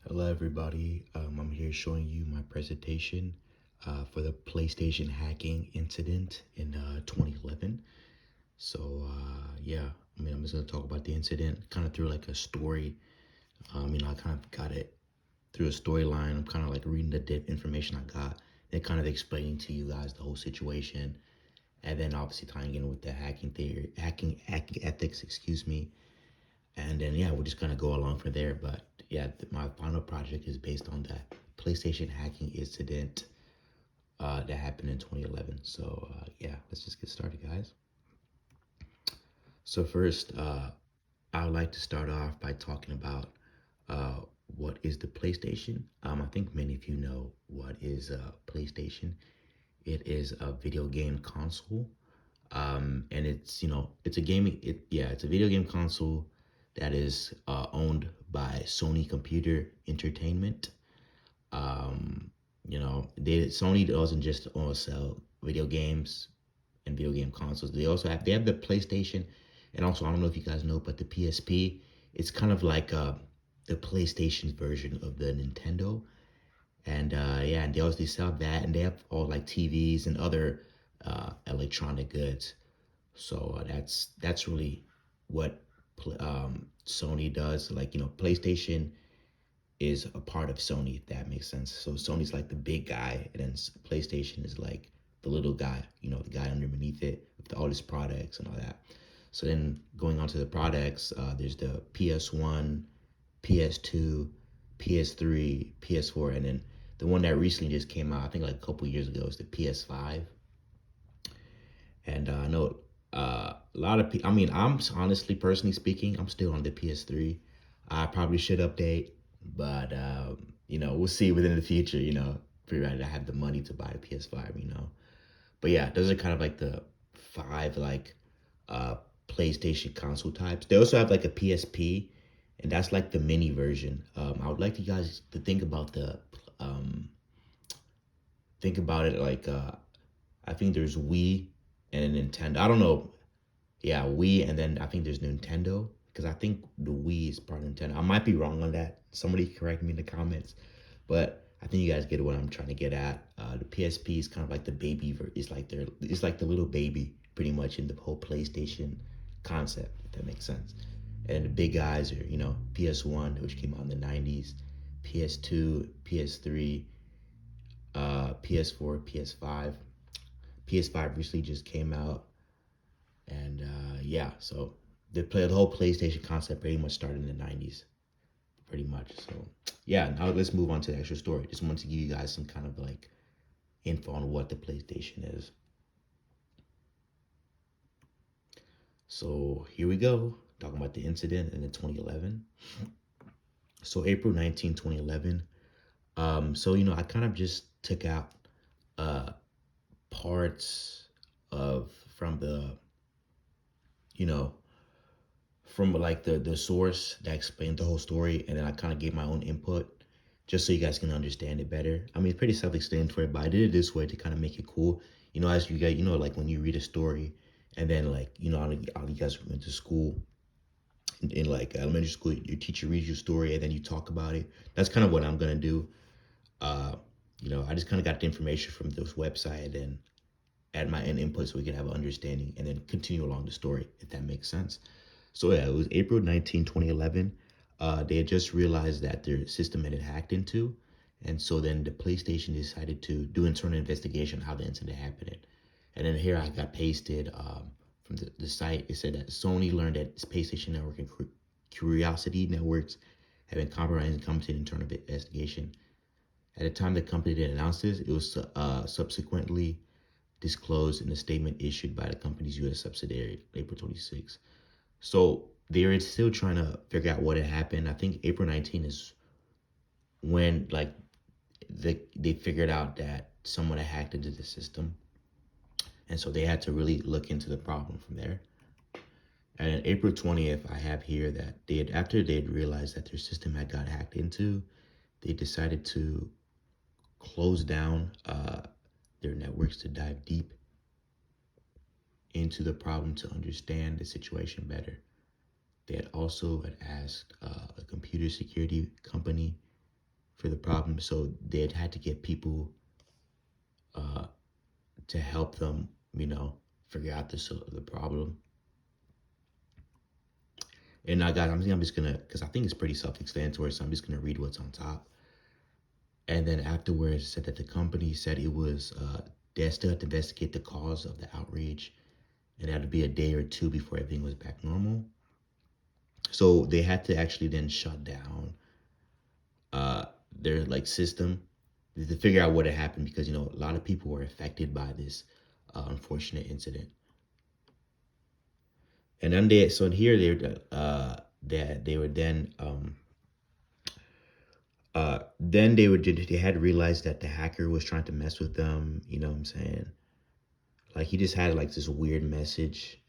Hello everybody, I'm here showing you my presentation for the PlayStation hacking incident in 2011. I'm just going to talk about the incident kind of through like a story. I kind of got it through a storyline. I'm kind of like reading the information I got and kind of explaining to you guys the whole situation. And then obviously tying in with the hacking theory, hacking ethics, excuse me. And then, yeah, we're just going to go along from there. But yeah, my final project is based on that PlayStation hacking incident that happened in 2011. Yeah, let's just get started, guys. So, first, I would like to start off by talking about uh, what is the PlayStation. I think many of you know what is PlayStation. It is a video game console, and it's a gaming. It's a video game console that is owned by Sony Computer Entertainment. Sony doesn't just sell video games and video game consoles. They have the PlayStation, and also I don't know if you guys know, but the PSP. It's kind of like the PlayStation version of the Nintendo. And yeah, and they sell that, and they have all like TVs and other electronic goods. That's really what Sony does. Like PlayStation is a part of Sony, if that makes sense. So Sony's like the big guy, and then PlayStation is like the little guy. The guy underneath it with all his products and all that. So then going on to the products, there's the PS1, PS2, PS3, PS4, and then the one that recently just came out, I think like a couple years ago, is the PS5. And I know a lot of people. I mean, I'm honestly, personally speaking, I'm still on the PS3. I probably should update, but we'll see within the future. Provided I have the money to buy a PS5. But yeah, those are kind of like the five like uh PlayStation console types. They also have like a PSP, and that's like the mini version. I would like you guys to um think about it like I think there's Wii and a Nintendo. I don't know. Yeah, Wii, and then I think there's Nintendo because I think the Wii is part of Nintendo. I might be wrong on that. Somebody correct me in the comments, but I think you guys get what I'm trying to get at. The PSP is kind of like the baby. It's like the little baby, pretty much in the whole PlayStation concept. If that makes sense. And the big guys are PS1, which came out in the '90s, PS2, PS3, PS4, PS5. PS5 recently just came out, and yeah, so the whole PlayStation concept pretty much started in the '90s, pretty much. So yeah, now let's move on to the actual story. Just wanted to give you guys some kind of like info on what the PlayStation is. So here we go, talking about the incident in the 2011. So April 19, 2011. I kind of just took out uh parts of from the you know from like the source that explained the whole story, and then I kind of gave my own input just so you guys can understand it better. I mean, it's pretty self-explanatory, but I did it this way to kind of make it cool. As you get, like when you read a story, and then like all you guys went to school in like elementary school, your teacher reads your story and then you talk about it. That's kind of what I'm gonna do. Uh, I just kind of got the information from this website and then add my own input so we can have an understanding and then continue along the story, if that makes sense. So yeah, it was April 19, 2011. They had just realized that their system had been hacked into. And so then the PlayStation decided to do internal investigation on how the incident happened. And then here I got pasted from the site. It said that Sony learned that its PlayStation Network and Curiosity Networks had been compromised and come to an internal investigation. At the time the company did announce this, it was subsequently disclosed in a statement issued by the company's U.S. subsidiary, April 26. So they're still trying to figure out what had happened. I think April 19 is when like they figured out that someone had hacked into the system, and so they had to really look into the problem from there. And April 20th, I have here that after they had realized that their system had got hacked into, they decided to close down their networks to dive deep into the problem to understand the situation better. They had also asked a computer security company for the problem. So they'd had to get people uh, to help them, figure out the problem. And now, guys, I'm just gonna, because I think it's pretty self-explanatory, so I'm just gonna read what's on top. And then afterwards, said that the company said it was they still had to investigate the cause of the outrage, and that would be a day or two before everything was back normal. So they had to actually then shut down their like system to figure out what had happened, because a lot of people were affected by this unfortunate incident. And then here they were then they had realized that the hacker was trying to mess with them. You know what I'm saying? Like he just had like this weird message.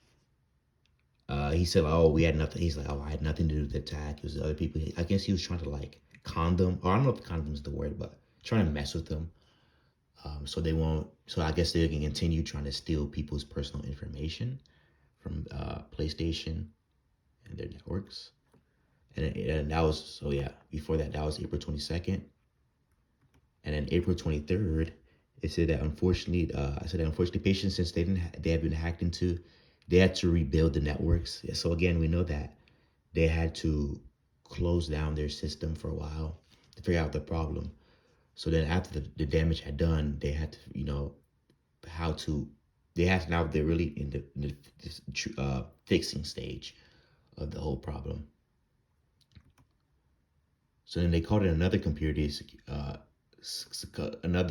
He said, "Oh, we had nothing." He's like, "Oh, I had nothing to do with the attack. It was the other people." I guess he was trying to like con them, or I don't know if condom is the word, but trying to mess with them. So they won't. So I guess they can continue trying to steal people's personal information from PlayStation and their networks. And that was, so yeah. Before that, that was April 22nd, and then April 23rd, it said that unfortunately, patients, since they had been hacked into, they had to rebuild the networks. Yeah, so again, we know that they had to close down their system for a while to figure out the problem. So then after the damage had done, they had to, how to, they have now, they're really in the fixing stage of the whole problem. So then they called in another they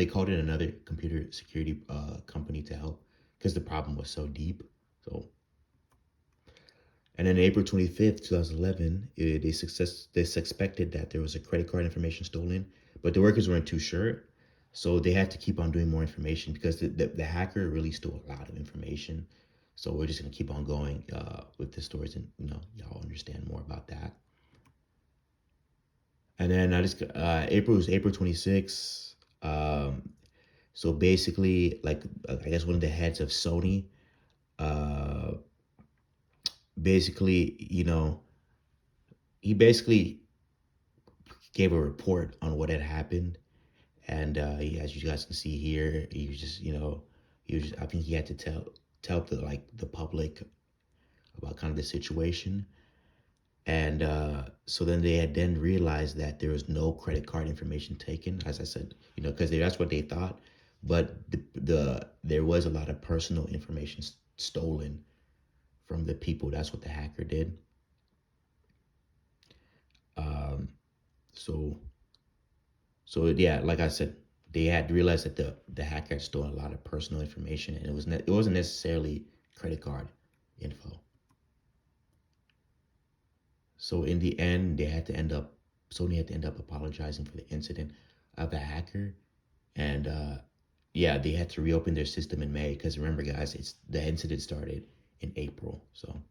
called in another computer security company to help, because the problem was so deep. So, and then April 25th, 2011, they suspected that there was a credit card information stolen, but the workers weren't too sure. So they had to keep on doing more information, because the hacker really stole a lot of information. So we're just gonna keep on going with the stories, and y'all understand more about that. And then April was April 26th. So basically, like I guess one of the heads of Sony, uh, basically, he basically gave a report on what had happened, and as you guys can see here, he was just, I think he had to tell the public about kind of the situation. And so then they had then realized that there was no credit card information taken, as I said, because that's what they thought. But there was a lot of personal information stolen from the people. That's what the hacker did. Um, so yeah, like I said, they had realized that the hacker had stolen a lot of personal information, and it wasn't necessarily credit card info. So in the end, Sony had to end up apologizing for the incident of the hacker, and yeah, they had to reopen their system in May, because remember, guys, it's the incident started in April. So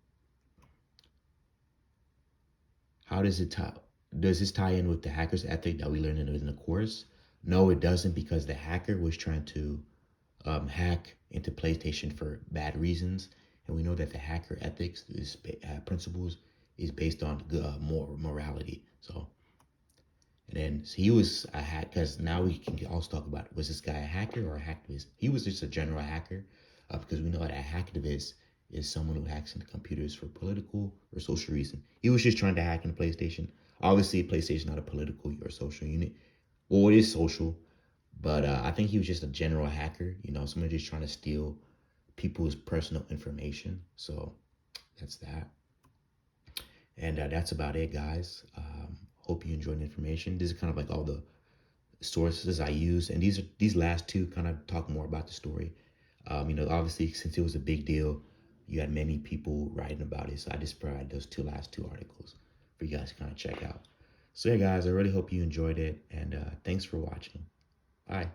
how does it tie? Does this tie in with the hacker's ethic that we learned in the course? No, it doesn't, because the hacker was trying to hack into PlayStation for bad reasons, and we know that the hacker ethics principles is based on morality. So, and then so he was a hack, because now we can also talk about, was this guy a hacker or a hacktivist? He was just a general hacker, because we know that a hacktivist is someone who hacks into computers for political or social reason. He was just trying to hack into PlayStation. Obviously, PlayStation is not a political or social unit. Well, it is social, but I think he was just a general hacker, someone just trying to steal people's personal information. So that's that. And that's about it, guys. Hope you enjoyed the information. This is kind of like all the sources I use, and these last two kind of talk more about the story. Obviously, since it was a big deal, you had many people writing about it, so I just provided those last two articles for you guys to kind of check out. So yeah, guys, I really hope you enjoyed it, and thanks for watching. Bye.